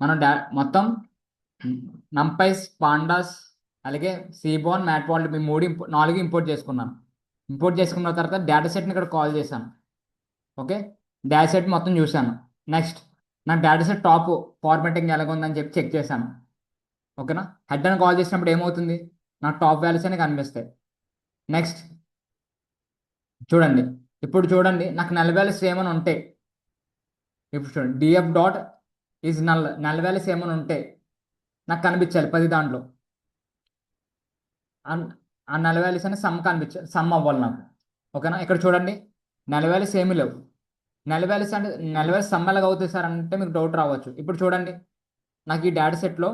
మనం మొత్తం నంపైస్, పాండాస్, అలాగే సీబోన్, మ్యాట్వాల్డ్ మీ నాలుగు ఇంపోర్ట్ చేసుకున్నాను. ఇంపోర్ట్ చేసుకున్న తర్వాత డేటా సెట్ని ఇక్కడ కాల్ చేశాను. ఓకే, డేటా సెట్ మొత్తం చూశాను. నెక్స్ట్ నా డేటా సెట్ టాప్ ఫార్మాటింగ్ ఎలాగుందని చెప్పి చెక్ చేశాను. ఓకేనా, హెడ్ అని కాల్ చేసినప్పుడు ఏమవుతుంది, నాకు టాప్ వాల్యూస్ అని కనిపిస్తాయి. నెక్స్ట్ చూడండి, ఇప్పుడు చూడండి నాకు నల్ వాల్యూస్ ఏమైనా ఉంటాయి. ఇప్పుడు చూడండి DF dot is null values ఏమైనా ఉంటాయి నాకు కనిపించాలి 10 దాంట్లో. ఆ నల్ వాల్యూస్ అని సమ్ కనిపించాలి, సమ్ అవ్వాలి నాకు. ఓకేనా, ఇక్కడ చూడండి నల్ వాల్యూస్ ఏమీ లేవు. నల్ వాల్యూస్ అంటే నల్ వాల్యూస్ సమ్ ఎలాగ అవుతాయి సార్ అంటే మీకు డౌట్ రావచ్చు. ఇప్పుడు చూడండి నాకు ఈ డేటా సెట్లో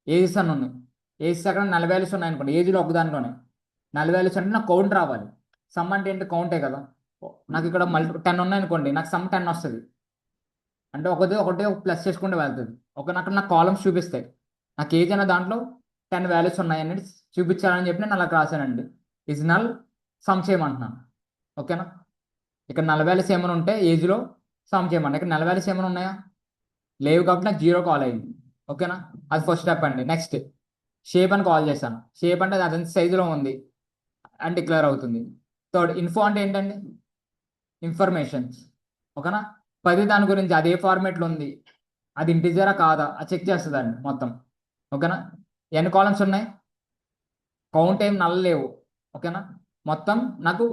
ఏజెస్ అని ఉన్నాయి. ఏజెస్ అక్కడ నల్ వాల్యూస్ ఉన్నాయి అనుకోండి, ఏజ్లో ఒక దాంట్లోనే నల్ వాల్యూస్ అంటే నాకు కౌంట్ రావాలి. సమ్ అంటే ఏంటి, కౌంటే కదా. నాకు ఇక్కడ 10 ఉన్నాయి అనుకోండి, నాకు సమ్ 10 వస్తుంది. అంటే ఒకటి ఒకటి ప్లస్ చేసుకుంటూ వెళ్తుంది. నాకు కాలమ్స్ చూపిస్తాయి. నాకు ఏజ్ అనే దాంట్లో 10 వాల్యూస్ ఉన్నాయని చూపించాలని చెప్పి నేను అలా రాశానండి. ఇజ్ నల్ సమ్ చేయమంటున్నాను. ఓకేనా, ఇక్కడ నల్ వాల్యూస్ ఏమైనా ఉంటే ఏజ్లో సమ్ చేయమన్నా. ఇక్కడ నల్ వాల్యూస్ ఏమైనా ఉన్నాయా, లేవు కాబట్టి నాకు 0 కాల్ అయింది. ఓకేనా, అది ఫస్ట్ స్టెప్ అండి. నెక్స్ట్ షేప్ అని కాల్ చేశాను. షేప్ అంటే అది సైజులో ఉంది అని డిక్లేర్ అవుతుంది. థర్డ్ ఇన్ఫో అంటే ఏంటండి, ఇన్ఫర్మేషన్స్. ఓకేనా, 10 దాని గురించి అది ఏ ఫార్మేట్లో ఉంది, అది ఇంటిజరా కాదా అది చెక్ చేస్తుందండి మొత్తం. ఓకేనా, ఎన్ని కాలమ్స్ ఉన్నాయి, కౌంట్ ఏం నల్ల లేవు. ఓకేనా, మొత్తం నాకు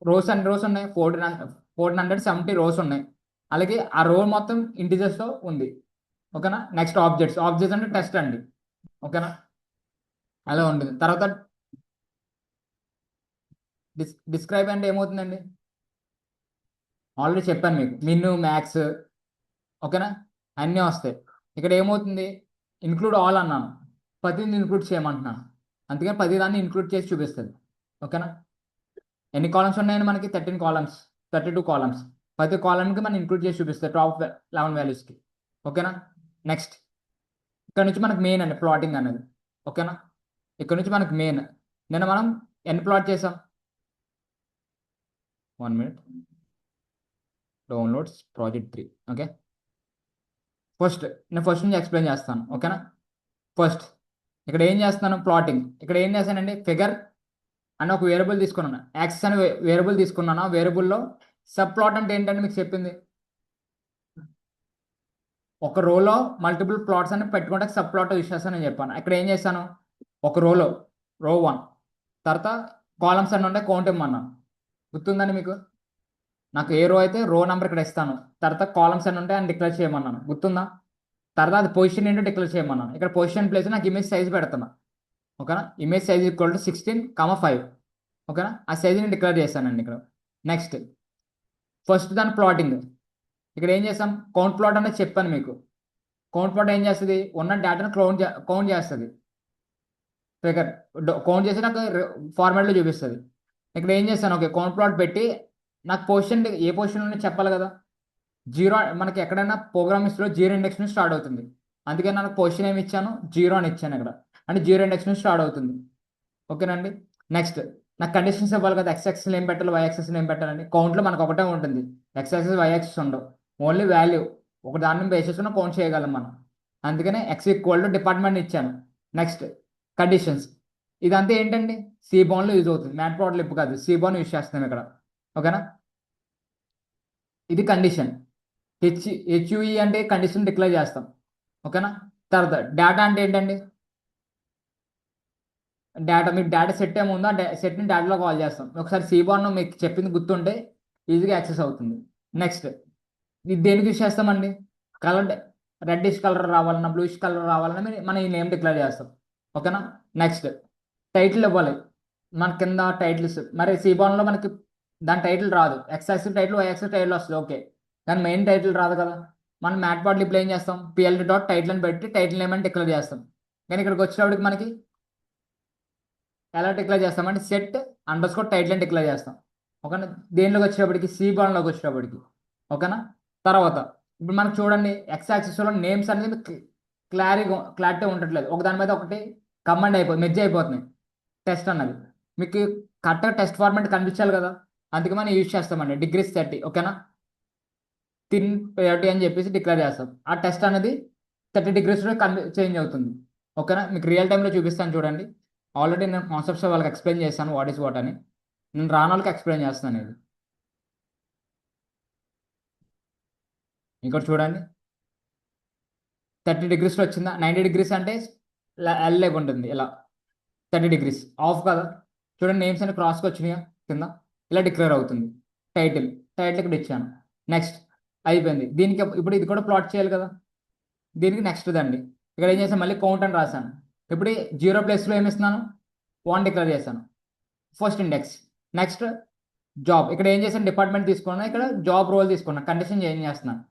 రోస్ ఉన్నాయి, 1470 రోస్ ఉన్నాయి. అలాగే ఆ రో మొత్తం ఇంటిజర్స్తో ఉంది. ఓకేనా, నెక్స్ట్ ఆబ్జెక్ట్స్ అంటే టెస్ట్ అండి. ఓకేనా, అలా ఉంటుంది. తర్వాత డిస్క్రైబ్ అంటే ఏమవుతుందండి, ఆల్రెడీ చెప్పాను మీకు మిన్ మ్యాక్స్. ఓకేనా, అన్నీ వస్తాయి. ఇక్కడ ఏమవుతుంది, ఇంక్లూడ్ ఆల్ అన్నాను, 10ని ఇంక్లూడ్ చేయమంటున్నాను. అందుకని 10 దాన్ని ఇంక్లూడ్ చేసి చూపిస్తుంది. ఓకేనా, ఎన్ని కాలమ్స్ ఉన్నాయని మనకి 13 కాలమ్స్, 32 కాలమ్స్. 10 కాలమ్కి మనం ఇంక్లూడ్ చేసి చూపిస్తుంది టాప్ 11 వాల్యూస్కి. ఓకేనా, నెక్స్ట్ ఇక్కడ నుంచి మనకు మెయిన్ అండి ప్లాటింగ్ అనేది. ఓకేనా, ఇక్కడ నుంచి మనకు మెయిన్. నిన్న మనం ఎన్ని ప్లాట్ చేసాం, 1 minute, డౌన్లోడ్స్ ప్రాజెక్ట్ 3. ఓకే, నేను ఫస్ట్ నుంచి ఎక్స్ప్లెయిన్ చేస్తాను. ఓకేనా, ఫస్ట్ ఇక్కడ ఏం చేస్తున్నాను, ప్లాటింగ్. ఇక్కడ ఏం చేశానండి, ఫిగర్ అని ఒక వేరియబుల్ తీసుకున్నాను, యాక్సెస్ అని వేరియబుల్ తీసుకున్నాను. ఆ వేరియబుల్లో సబ్ ప్లాట్ అంటే ఏంటంటే మీకు చెప్పింది, ఒక రోలో మల్టిపుల్ ప్లాట్స్ అని పెట్టుకుంటే సబ్ ప్లాట్ యూస్ చేస్తానని చెప్పాను. ఇక్కడ ఏం చేశాను, ఒక రోలో రో 1 తర్వాత కాలమ్స్ అన్నీ ఉంటే కౌంట్ ఇమ్మన్నాను. గుర్తుందండి మీకు, నాకు ఏ రో అయితే రో నెంబర్ ఇక్కడ ఇస్తాను. తర్వాత కాలమ్స్ అన్నీ ఉంటాయి అని డిక్లేర్ చేయమన్నాను, గుర్తుందా. తర్వాత అది పొజిషన్ ఏంటో డిక్లేర్ చేయమన్నాను. ఇక్కడ పొజిషన్ ప్లేస్ నాకు ఇమేజ్ సైజ్ పెడుతున్నా. ఓకేనా, ఇమేజ్ సైజ్ ఈక్వల్ టు 16,5. ఓకేనా, ఆ సైజ్ని డిక్లేర్ చేశానండి ఇక్కడ. నెక్స్ట్ ఫస్ట్ దాని ప్లాటింగ్. ఇక్కడ ఏం చేస్తాం, కౌంట్ ప్లాట్ అనేది చెప్పాను మీకు. కౌంట్ ప్లాట్ ఏం చేస్తుంది, ఉన్న డేటాను కౌంట్ చేస్తుంది. ఫిగర్ కౌంట్ చేసి నాకు ఫార్మాట్లో చూపిస్తుంది. ఇక్కడ ఏం చేస్తాను, ఓకే కౌంట్ ప్లాట్ పెట్టి నాకు పొజిషన్ ఏ పొజిషన్ ఉందో చెప్పాలి కదా. జీరో మనకి ఎక్కడైనా ప్రోగ్రామింగ్స్లో జీరో ఇండెక్స్ నుంచి స్టార్ట్ అవుతుంది. అందుకే నాకు పొజిషన్ ఏమి ఇచ్చాను, 0 అని ఇచ్చాను ఇక్కడ. అంటే జీరో ఇండెక్స్ నుంచి స్టార్ట్ అవుతుంది. ఓకేనండి, నెక్స్ట్ నాకు కండిషన్స్ ఇవ్వాలి కదా, ఎక్స్ యాక్సిస్లో ఏం పెట్టాలి, వై యాక్సిస్లో ఏం పెట్టాలని. కౌంట్లో మనకు ఒకటే ఉంటుంది, ఎక్స్ యాక్సిస్ వై యాక్సిస్ ఉండవు. ఓన్లీ వాల్యూ ఒక దాన్ని బేస్ చేసుకుని కౌంట్ చేయగలం మనం. అందుకనే ఎక్స్ ఈక్వల్ టు డిపార్ట్మెంట్ ఇచ్చాను. Next conditions. ఇదంతా ఏంటండి, సీబోన్లో యూజ్ అవుతుంది, మ్యాట్ ప్లాట్ లిప్ కాదు, సీబోన్ యూజ్ చేస్తాం ఇక్కడ. ఓకేనా, ఇది కండిషన్. హెచ్యుఈ అంటే కండిషన్ డిక్లేర్ చేస్తాం. ఓకేనా, తర్వాత డేటా అంటే ఏంటండి, మీకు డేటా సెట్ ఏముందో ఆ సెట్ని డేటాలో కాల్ చేస్తాం. ఒకసారి సీబాన్ మీకు చెప్పింది గుర్తుంటే ఈజీగా యాక్సెస్ అవుతుంది. నెక్స్ట్ ఇది దేనికి యూస్ చేస్తామండి, కలర్ రెడ్డిష్ కలర్ రావాలన్నా బ్లూయిష్ కలర్ రావాలన్నా మనం ఈ నేమ్ డిక్లేర్ చేస్తాం. ఓకేనా, నెక్స్ట్ టైటిల్ ఇవ్వాలి. మన కింద టైటిల్స్ మరి సీబాన్లో మనకి దాని టైటిల్ రాదు, X axis title Y axis title వస్తుంది. ఓకే, దాని మెయిన్ టైటిల్ రాదు కదా. మనం మ్యాట్ పార్ట్ ఇప్పుడు ఏం చేస్తాం, పిఎల్డి డాట్ టైటిల్ అని పెట్టి టైటిల్ నేమ్ అని డిక్లేర్ చేస్తాం. కానీ ఇక్కడికి వచ్చేటప్పటికి మనకి ఎలా డిక్లేర్ చేస్తామంటే సెట్ అండర్ స్కోర్ టైటిల్ అని డిక్లేర్ చేస్తాం. ఓకేనా, దేనిలోకి వచ్చేటప్పటికి సి బాన్లోకి వచ్చేటప్పటికి. ఓకేనా, తర్వాత ఇప్పుడు మనకు చూడండి ఎక్స్ యాక్సిస్లో నేమ్స్ అనేది క్లారిటీ ఉండట్లేదు, ఒక దాని మీద ఒకటి కమాండ్ అయిపోతుంది, మెర్జ్ అయిపోతున్నాయి. టెస్ట్ అన్నది మీకు కరెక్ట్గా టెస్ట్ ఫార్మాట్ కనిపించాలి కదా. అందుకే మనం యూజ్ చేస్తామండి డిగ్రీస్ 30. ఓకేనా, థిన్ ప్రయారిటీ అని చెప్పేసి డిక్లేర్ చేస్తాం. ఆ టెస్ట్ అనేది 30 degreesలో చేంజ్ అవుతుంది. ఓకేనా, మీకు రియల్ టైంలో చూపిస్తాను చూడండి. ఆల్రెడీ నేను కాన్సెప్ట్స్ వాళ్ళకి ఎక్స్ప్లెయిన్ చేశాను వాట్ ఈస్ వాట్ అని. నేను రాని వాళ్ళకి ఎక్స్ప్లెయిన్ చేస్తాను ఇది. ఇక్కడ చూడండి 30 degreesలో వచ్చిందా. 90 degrees అంటే ఎల్ లెగ్ ఉంటుంది ఇలా. 30 degrees ఆఫ్ కదా. చూడండి నేమ్స్ అన్ని క్రాస్కి వచ్చినాయా కింద. ఇలా డిక్లేర్ అవుతుంది. టైటిల్ టైటిల్ ఇక్కడ ఇచ్చాను. నెక్స్ట్ అయిపోయింది. దీనికి ఇప్పుడు ఇది కూడా ప్లాట్ చేయాలి కదా. దీనికి నెక్స్ట్ దండి. ఇక్కడ ఏం చేశాను, మళ్ళీ కౌంట్ అని రాశాను. ఇప్పుడు 0 ప్లేస్లో ఏమి ఇస్తున్నాను, 1 డిక్లేర్ చేశాను. First index. Next job. ఇక్కడ ఏం చేశాను, డిపార్ట్మెంట్ తీసుకున్నా, ఇక్కడ జాబ్ రోల్ తీసుకున్నా, కండిషన్ చేంజ్ చేస్తున్నాను.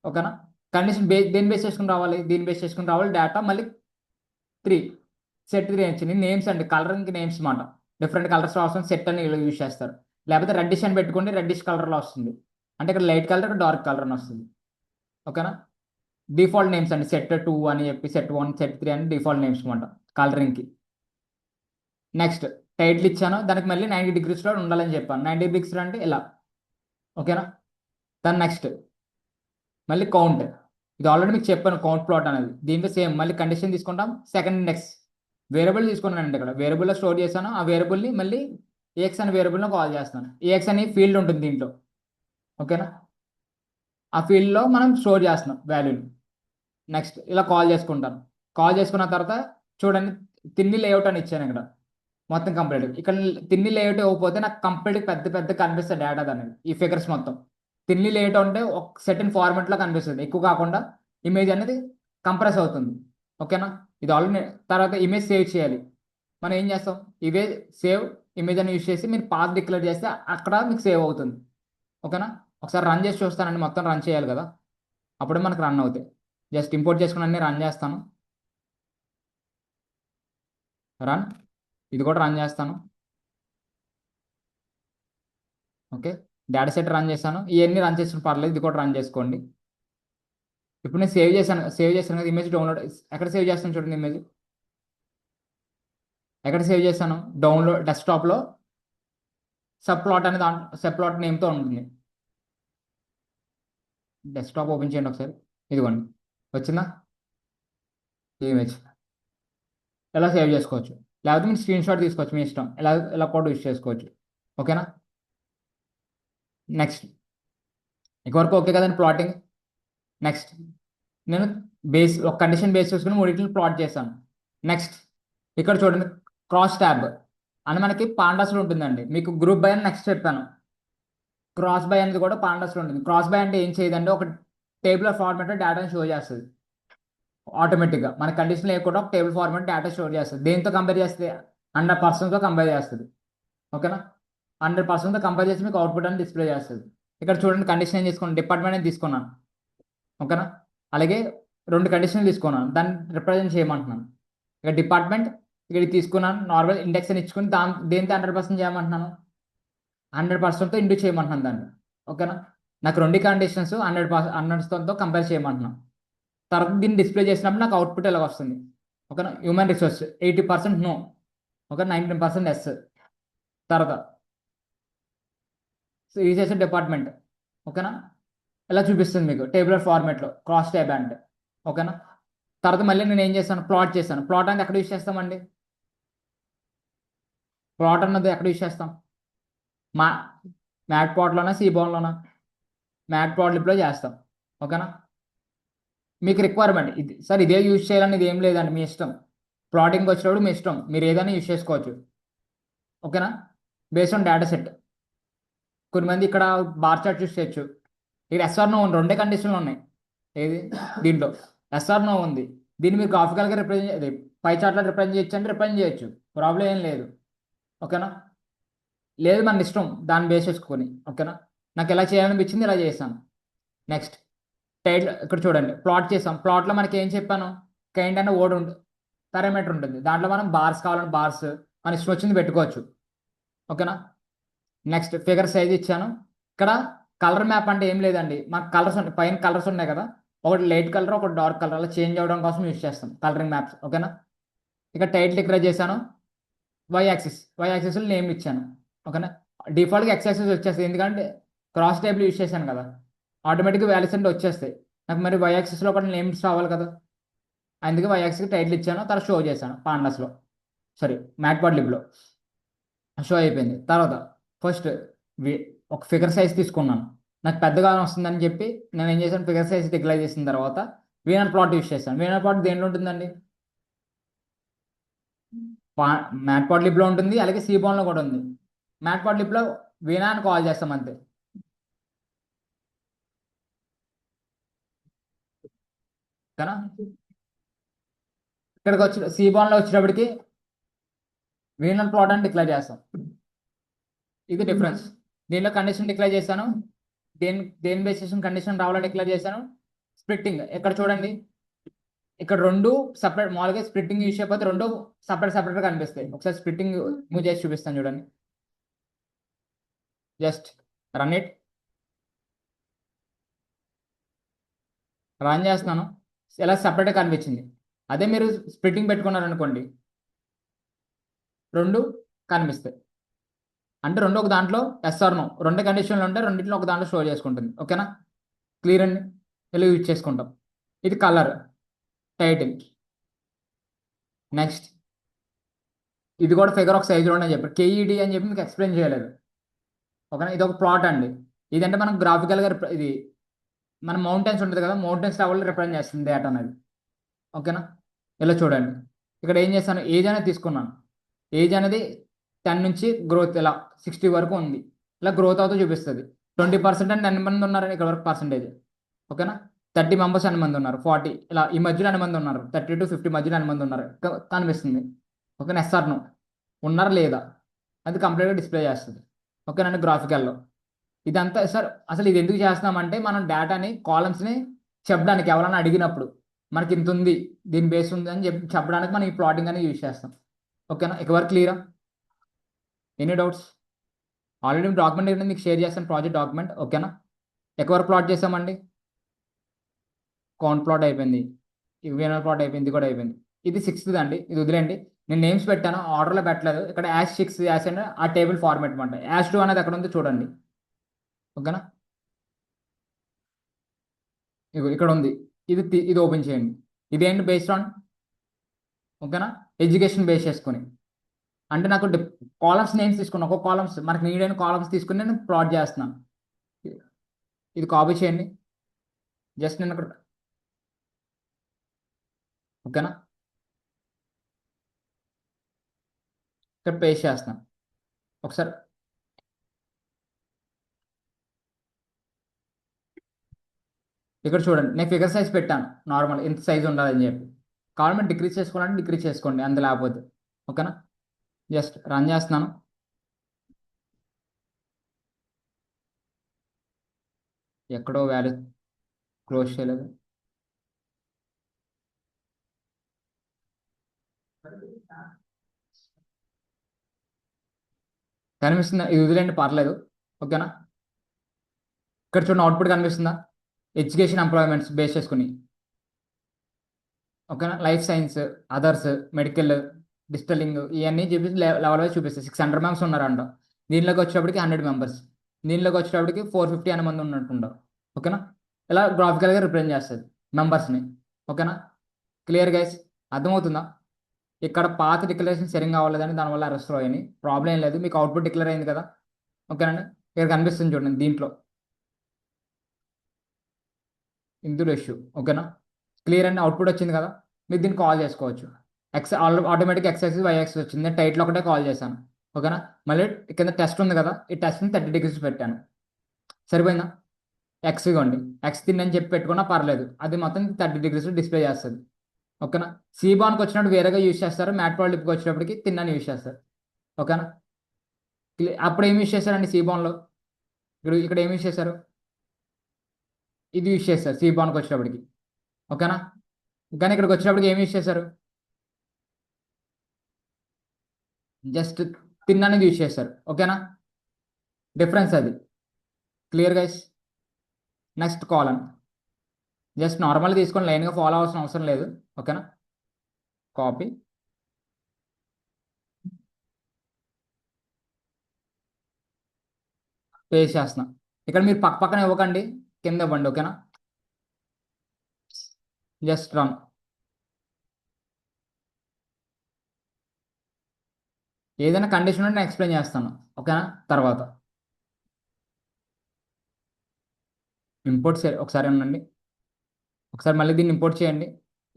ఓకేనా. కండిషన్ దేని బేస్ చేసుకుని రావాలి, దీని బేస్ చేసుకుని రావాలి. డేటా మళ్ళీ 3 సెట్ 3 వచ్చింది. నేమ్స్ అండి, కలరింగ్ నేమ్స్ మాట. డిఫరెంట్ కలర్స్ అవసరం సెట్ అని యూజ్ చేస్తారు. లేకపోతే రెడ్డిష్ అని పెట్టుకోండి, రెడ్డిష్ కలర్లో వస్తుంది. అంటే ఇక్కడ లైట్ కలర్, ఇక్కడ డార్క్ కలర్ అని వస్తుంది. ఓకేనా. డిఫాల్ట్ నేమ్స్ అండి, సెట్ 2 అని చెప్పి, సెట్ 1 సెట్ 3 అని డిఫాల్ట్ నేమ్స్ అనమాట కలరింగ్కి. నెక్స్ట్ టైటిల్ ఇచ్చాను, దానికి మళ్ళీ 90 degreesలో ఉండాలని చెప్పాను. 90 degrees అంటే ఇలా. ఓకేనా. దాని నెక్స్ట్ మళ్ళీ కౌంట్. ఇది ఆల్రెడీ మీకు చెప్పాను కౌంట్ ప్లాట్ అనేది. దీంట్లో సేమ్ మళ్ళీ కండిషన్ తీసుకుంటాం. సెకండ్ ఇండెక్స్ వేరియబుల్ తీసుకున్నానండి. ఇక్కడ వేరియబుల్లో స్టోర్ చేశాను. ఆ వేరియబుల్ని మళ్ళీ ఏఎక్స్ అనే వేరియబుల్లో కాల్ చేస్తాను. ఏఎక్స్ అనే ఫీల్డ్ ఉంటుంది దీంట్లో. ఓకేనా. ఆ ఫీల్డ్లో మనం స్టోర్ చేస్తున్నాం వాల్యూని. నెక్స్ట్ ఇలా కాల్ చేసుకుంటాను. కాల్ చేసుకున్న తర్వాత చూడండి తిన్ని లేఅవుట్ అని ఇచ్చాను ఇక్కడ మొత్తం కంప్లీట్. ఇక్కడ తిన్ని లేఅవుట్ ఇవ్వకపోతే నాకు కంప్లీట్ పెద్ద పెద్ద కనిపిస్తుంది డేటా అనేది. ఈ ఫిగర్స్ మొత్తం తిన్ని లేఅవుట్ అంటే ఒక సెకండ్ ఫార్మెట్లో కనిపిస్తుంది. ఎక్కువ కాకుండా ఇమేజ్ అనేది కంప్రెస్ అవుతుంది. ఓకేనా. ఇది ఆల్రెడీ తర్వాత ఇమేజ్ సేవ్ చేయాలి. మనం ఏం చేస్తాం, ఇవే సేవ్ ఇమేజ్ అని యూజ్ చేసి మీరు పాత్ డిక్లేర్ చేస్తే అక్కడ మీకు సేవ్ అవుతుంది. ఓకేనా. ఒకసారి రన్ చేసి చూస్తానండి, మొత్తం రన్ చేయాలి కదా, అప్పుడే మనకు రన్ అవుతాయి. జస్ట్ ఇంపోర్ట్ చేసుకుని అన్ని రన్ చేస్తాను. రన్. ఇది కూడా రన్ చేస్తాను. ఓకే. డేటా సెట్ రన్ చేశాను. ఇవన్నీ రన్ చేసిన పర్లేదు, ఇది కూడా రన్ చేసుకోండి. ఇప్పుడు నేను సేవ్ చేశాను కదా ఇమేజ్. డౌన్లోడ్ ఎక్కడ సేవ్ చేస్తాను చూడండి ఇమేజ్. ఎక్కడ సేవ్ చేశాను, డౌన్లోడ్ డెస్క్టాప్లో సబ్ ప్లాట్ అనే సబ్ ప్లాట్ నేమ్తో ఉంటుంది. డెస్క్టాప్ ఓపెన్ చేయండి ఒకసారి. ఇదిగోండి వచ్చిందా ఇమేజ్. ఎలా సేవ్ చేసుకోవచ్చు, లేకపోతే మీరు స్క్రీన్ షాట్ తీసుకోవచ్చు, మీ ఇష్టం. ఎలా కూడా యూజ్ చేసుకోవచ్చు. ఓకేనా. నెక్స్ట్ ఇక్కడివరకు ఓకే కదండి ప్లాటింగ్. నెక్స్ట్ నేను ఒక కండిషన్ బేస్ చేసుకుని మూడింటిని ప్లాట్ చేశాను. నెక్స్ట్ ఇక్కడ చూడండి క్రాస్ ట్యాబ్ అని మనకి పాండాస్లో ఉంటుందండి. మీకు గ్రూప్ బై అని నెక్స్ట్ చెప్పాను. క్రాస్ బై అనేది కూడా పాండాస్లో ఉంటుంది. క్రాస్ బై అంటే ఏం చేయదండి, ఒక టేబుల్ ఫార్మాట్లో డేటాని షో చేస్తుంది ఆటోమేటిక్గా. మన కండిషన్ లేకుండా ఒక టేబుల్ ఫార్మాట్ డేటా స్టోర్ చేస్తుంది. దేంతో కంపేర్ చేస్తే 100%తో కంపేర్ చేస్తుంది. ఓకేనా. 100%తో కంపేర్ చేసి మీకు అవుట్పుట్ అని డిస్ప్లే చేస్తుంది. ఇక్కడ చూడండి కండిషన్ ఏం తీసుకున్నాను, డిపార్ట్మెంట్ అని తీసుకున్నాను. ఓకేనా. అలాగే 2 కండిషన్లు తీసుకున్నాను, దాన్ని రిప్రజెంట్ చేయమంటున్నాను. ఇక్కడ డిపార్ట్మెంట్ ఇక్కడ తీసుకున్నాను, నార్మల్ ఇండెక్స్ అని ఇచ్చుకుని దేంతో 100% చేయమంటున్నాను, 100%తో ఇంటూ చేయమంటున్నాను దాన్ని. ఓకేనా. నాకు 2 కండిషన్స్ 100%తో కంపేర్ చేయమంటున్నాను. తర్వాత దీన్ని డిస్ప్లే చేసినప్పుడు నాకు అవుట్పుట్ ఎలా వస్తుంది. ఓకేనా. Human resource 80% no, okay, 19% yes. తర్వాత యూజ్ చేసే డిపార్ట్మెంట్. ఓకేనా. ఎలా చూపిస్తుంది మీకు టేబులర్ ఫార్మేట్లో క్రాస్ ట్యాబ్ అంటే. ఓకేనా. తర్వాత మళ్ళీ నేను ఏం చేశాను, ప్లాట్ చేశాను. ప్లాట్ అనేది ఎక్కడ యూజ్ చేస్తామండి, ప్లాట్ అన్నది ఎక్కడ యూజ్ చేస్తాం, మా మ్యాట్ ప్లాట్లోనా సీబాన్లోనా, మ్యాట్ ప్లాట్ లిప్లో చేస్తాం. ఓకేనా. మీకు రిక్వైర్మెంట్ ఇది సార్ ఇదే యూజ్ చేయాలనేది ఏం లేదండి, మీ ఇష్టం. ప్లాటింగ్ వచ్చినప్పుడు మీ ఇష్టం, మీరు ఏదైనా యూజ్ చేసుకోవచ్చు. ఓకేనా. Based on data set. కొంతమంది ఇక్కడ బార్ చార్ట్ యూజ్ చేయొచ్చు. ఇక్కడ ఎస్ఆర్ నో ఉంది, 2 కండిషన్లు ఉన్నాయి. ఏది దీంట్లో ఎస్ఆర్ నో ఉంది. దీన్ని మీరు గ్రాఫికల్గా రిప్రజెంట్ పై చార్ట్లో రిప్రజెంట్ చేయొచ్చు అంటే రిప్రజెంట్ చేయొచ్చు, ప్రాబ్లం ఏం లేదు. ఓకేనా. లేదు మన ఇష్టం దాన్ని బేస్ చేసుకొని. ఓకేనా. నాకు ఎలా చేయాలనిపించింది ఇలా చేశాను. నెక్స్ట్ టైటిల్ ఇక్కడ చూడండి ప్లాట్ చేసాం. ప్లాట్లో మనకి ఏం చెప్పాను, కైండ్ అనే వర్డ్ ఉంటుంది, పారామీటర్ ఉంటుంది. దాంట్లో మనం బార్స్ కావాలంటే బార్స్ మన ఇష్టం వచ్చింది పెట్టుకోవచ్చు. ఓకేనా. నెక్స్ట్ ఫిగర్ సైజ్ ఇచ్చాను. ఇక్కడ కలర్ మ్యాప్ అంటే ఏం లేదండి, మనకు కలర్స్ ఉంటాయి, పైన కలర్స్ ఉన్నాయి కదా, ఒకటి లైట్ కలర్ ఒకటి డార్క్ కలర్ అలా చేంజ్ అవ్వడం కోసం యూజ్ చేస్తాం కలరింగ్ మ్యాప్స్. ఓకేనా. ఇక టైటిల్ ఇక్కడ చేశాను. వై యాక్సిస్లో నేమ్ ఇచ్చాను. ఓకేనా. డిఫాల్ట్గా ఎక్స్ యాక్సిస్ వచ్చేస్తాయి, ఎందుకంటే క్రాస్ టేబుల్ యూజ్ చేశాను కదా, ఆటోమేటిక్గా వాల్యూస్ అంటే వచ్చేస్తాయి. నాకు మరి వై యాక్సిస్లో కూడా నేమ్స్ రావాలి కదా, అందుకే వై యాక్సిస్కి టైటిల్ ఇచ్చాను, తర్వాత షో చేశాను పాండాస్లో, సారీ మ్యాట్పాడ్లిబ్లో షో అయిపోయింది. తర్వాత ఫస్ట్ ఒక ఫిగర్ సైజ్ తీసుకున్నాను, నాకు పెద్దగా వస్తుందని చెప్పి నేను ఏం చేశాను, ఫిగర్ సైజ్ డిక్లేర్ చేసిన తర్వాత వీనర్ ప్లాట్ యూస్ చేశాను. వీనర్ ప్లాట్ దేంట్లో ఉంటుందండి, పా మ్యాట్పాడ్లిబ్లో ఉంటుంది, అలాగే సీబాన్లో కూడా ఉంది. మ్యాట్పాడ్లిబ్లో వీనా అని కాల్ చేస్తాం అంతే. కదా ఇక్కడికి వచ్చి సీబాన్లో వచ్చేటప్పటికి వీనర్ ప్లాట్ అని డిక్లేర్ చేస్తాం. ఇది డిఫరెన్స్. దీనిలో కండిషన్ డిక్లేర్ చేశాను, దేని బేసిస్ కండిషన్ రావాలని డిక్లేర్ చేశాను. స్ప్లిట్టింగ్ ఇక్కడ చూడండి, ఇక్కడ రెండు సపరేట్, మామూలుగా స్ప్లిట్టింగ్ యూస్ చేయకపోతే రెండు సపరేట్ కనిపిస్తాయి. ఒకసారి స్ప్లిట్టింగ్ మూవ్ చేసి చూపిస్తాను చూడండి. జస్ట్ రన్ ఇట్, రన్ చేస్తున్నాను, ఎలా సపరేట్గా కనిపించింది. అదే మీరు స్ప్లిట్టింగ్ పెట్టుకున్నారనుకోండి, రెండు కనిపిస్తాయి. అంటే రెండు ఒక దాంట్లో ఎస్ఆర్ నో రెండు కండిషన్లు ఉంటే రెండింటిలో ఒక దాంట్లో స్టోర్ చేసుకుంటుంది. ఓకేనా, క్లియర్ అండి, ఇలా యూజ్ చేసుకుంటాం. ఇది కలర్, టైటిల్. నెక్స్ట్ ఇది కూడా ఫిగర్ ఒక సైజులో అని చెప్పి కేఈడి అని చెప్పి మీకు ఎక్స్ప్లెయిన్ చేయలేదు. ఓకేనా, ఇది ఒక ప్లాట్ అండి. ఇదంటే మనం గ్రాఫికల్గా ఇది మన మౌంటైన్స్ ఉంటుంది కదా, మౌంటైన్స్ లెవెల్లో రిప్రజెంట్ చేస్తుంది డేటా అనేది. ఓకేనా, ఇలా చూడండి, ఇక్కడ ఏం చేస్తాను, ఏజ్ అనేది తీసుకున్నాను. ఏజ్ అనేది 10 నుంచి గ్రోత్ ఇలా 60 వరకు ఉంది, ఇలా గ్రోత్ అవుతూ చూపిస్తుంది. 20% అంటే ఎన్ని మంది ఉన్నారని ఇక్కడ వరకు పర్సంటేజ్. ఓకేనా, 30 మెంబర్స్ ఎన్ని మంది ఉన్నారు, 40 ఇలా ఈ మధ్యలో ఎన్ని మంది ఉన్నారు, 30 to 50 మధ్యలో ఎన్ని మంది ఉన్నారు కనిపిస్తుంది. ఓకేనా, ఎస్ఆర్ను ఉన్నారా లేదా అది కంప్లీట్గా డిస్ప్లే చేస్తుంది. ఓకేనండి, గ్రాఫికల్లో. ఇదంతా సార్ అసలు ఇది ఎందుకు చేస్తున్నామంటే మనం డేటాని కాలమ్స్ని చెప్పడానికి ఎవరైనా అడిగినప్పుడు మనకి ఇంత ఉంది, దీని బేస్ ఉంది అని చెప్పడానికి మనం ఈ ప్లాటింగ్ అనేది యూజ్ చేస్తాం. ఓకేనా, ఇకవరకు క్లియరా, ఎనీ డౌట్స్? ఆల్రెడీ డాక్యుమెంట్ మీకు షేర్ చేస్తాను, ప్రాజెక్ట్ డాక్యుమెంట్. ఓకేనా, ఎకవరకు ప్లాట్ చేసామండి, కౌంట్ ప్లాట్ అయిపోయింది, వీనర్ ప్లాట్ అయిపోయింది, ఇది కూడా అయిపోయింది. ఇది 6th అండి, ఇది వదిలేండి. నేను నేమ్స్ పెట్టాను, ఆర్డర్లో పెట్టలేదు. ఇక్కడ యాష్ 6 యాష్ అంటే ఆ టేబుల్ ఫార్మాట్ అనమాట. యాష్ 2 అనేది ఎక్కడ ఉందో చూడండి. ఓకేనా, ఇక్కడ ఉంది, ఇది ఓపెన్ చేయండి. ఇదేంటి బేస్డ్ ఆన్, ఓకేనా, ఎడ్యుకేషన్ బేస్ చేసుకొని. అంటే నాకు కాలమ్స్ నేమ్స్ తీసుకుని ఒక్కొక్క కాలమ్స్ మనకి నీడ్ అయిన కాలమ్స్ తీసుకుని నేను ప్లాట్ చేస్తున్నాను. ఇది కాపీ చేయండి, జస్ట్ నేను ఇక్కడ, ఓకేనా, ఇక్కడ పేస్ట్ చేస్తున్నాను. ఒకసారి ఇక్కడ చూడండి, నేను ఫిగర్ సైజ్ పెట్టాను నార్మల్, ఇంత సైజ్ ఉండాలని చెప్పి. కావాలంటే డిక్రీజ్ చేసుకోవాలంటే డిక్రీజ్ చేసుకోండి, అంత లేకపోతే. ఓకేనా, జస్ట్ రన్ చేస్తున్నాను. ఎక్కడో వాల్యూ క్లోజ్ చేయలేదు. కనిపిస్తుందా, ఇది వదిలేండి పర్లేదు. ఓకేనా, ఇక్కడ చూడండి, అవుట్పుట్ కనిపిస్తుందా, ఎడ్యుకేషన్ ఎంప్లాయ్మెంట్స్ బేస్ చేసుకుని. ఓకేనా, లైఫ్ సైన్స్, అదర్స్, మెడికల్, డిజిటలింగ్, ఇవన్నీ చూపిస్తే లెవెల్ వైజ్ చూపిస్తాయి. 600 మెంబర్స్ ఉన్నారంట, దీనిలోకి వచ్చేటప్పటికి 100 మెంబర్స్, దీనిలోకి వచ్చేటప్పటికి 450 అనే మంది ఉన్నట్టుండవు. ఓకేనా, ఇలా గ్రాఫికల్గా రిప్రజెంట్ చేస్తుంది మెంబర్స్ని. ఓకేనా, క్లియర్ గైస్, అర్థమవుతుందా? ఇక్కడ పాత డిక్లరేషన్ సరిగ్గా అవ్వలేదని దానివల్ల అరెస్ట్ అయ్యాయి, ప్రాబ్లం ఏం లేదు, మీకు అవుట్పుట్ డిక్లేర్ అయింది కదా. ఓకేనండి, ఇక్కడ కనిపిస్తుంది చూడండి, దీంట్లో ఇందులో ఇష్యూ. ఓకేనా, క్లియర్ అండి, అవుట్పుట్ వచ్చింది కదా, మీరు దీన్ని కాల్ చేసుకోవచ్చు. Automatic X axis Y axis వచ్చింది, నేను టైటిల్ ఒకటే కాల్ చేశాను. ఓకేనా, మళ్ళీ కింద టెస్ట్ ఉంది కదా, ఈ టెస్ట్ని 30 degrees పెట్టాను, సరిపోయిందా. ఎక్స్ ఇవ్వండి, ఎక్స్ తిన్ అని చెప్పి పెట్టుకున్నా పర్లేదు, అది మొత్తం 30 degrees డిస్ప్లే చేస్తుంది. ఓకేనా, సీబాన్కి వచ్చినప్పుడు వేరేగా యూజ్ చేస్తారు, మ్యాట్ పాలిప్కి వచ్చేటప్పటికి తిన్ అని యూజ్ చేస్తారు. ఓకేనా, అప్పుడు ఏం యూజ్ చేశారండి సీబాన్లో, ఇక్కడ ఏం యూజ్ చేశారు, ఇది యూజ్ చేస్తారు సీబాన్కి వచ్చేటప్పటికి. ఓకేనా, కానీ ఇక్కడికి వచ్చేటప్పటికి ఏం యూజ్ చేశారు, జస్ట్ తిన్ అనేది యూజ్ చేస్తారు. ఓకేనా, డిఫరెన్స్ అది. Clear guys, next column just నార్మల్గా తీసుకొని లైన్గా ఫాలో అవ్వాల్సిన అవసరం లేదు. ఓకేనా, కాపీ, పేస్ట్ చేస్తున్నా. ఇక్కడ మీరు పక్క పక్కన ఇవ్వకండి, కింద ఇవ్వండి. ఓకేనా, జస్ట్ రన్. ఏదైనా కండిషన్ ఉంటే నేను ఎక్స్ప్లెయిన్ చేస్తాను, ఓకేనా? తర్వాత ఇంపోర్ట్ ఒకసారి ఉండండి, ఒకసారి మళ్ళీ దీన్ని ఇంపోర్ట్ చేయండి.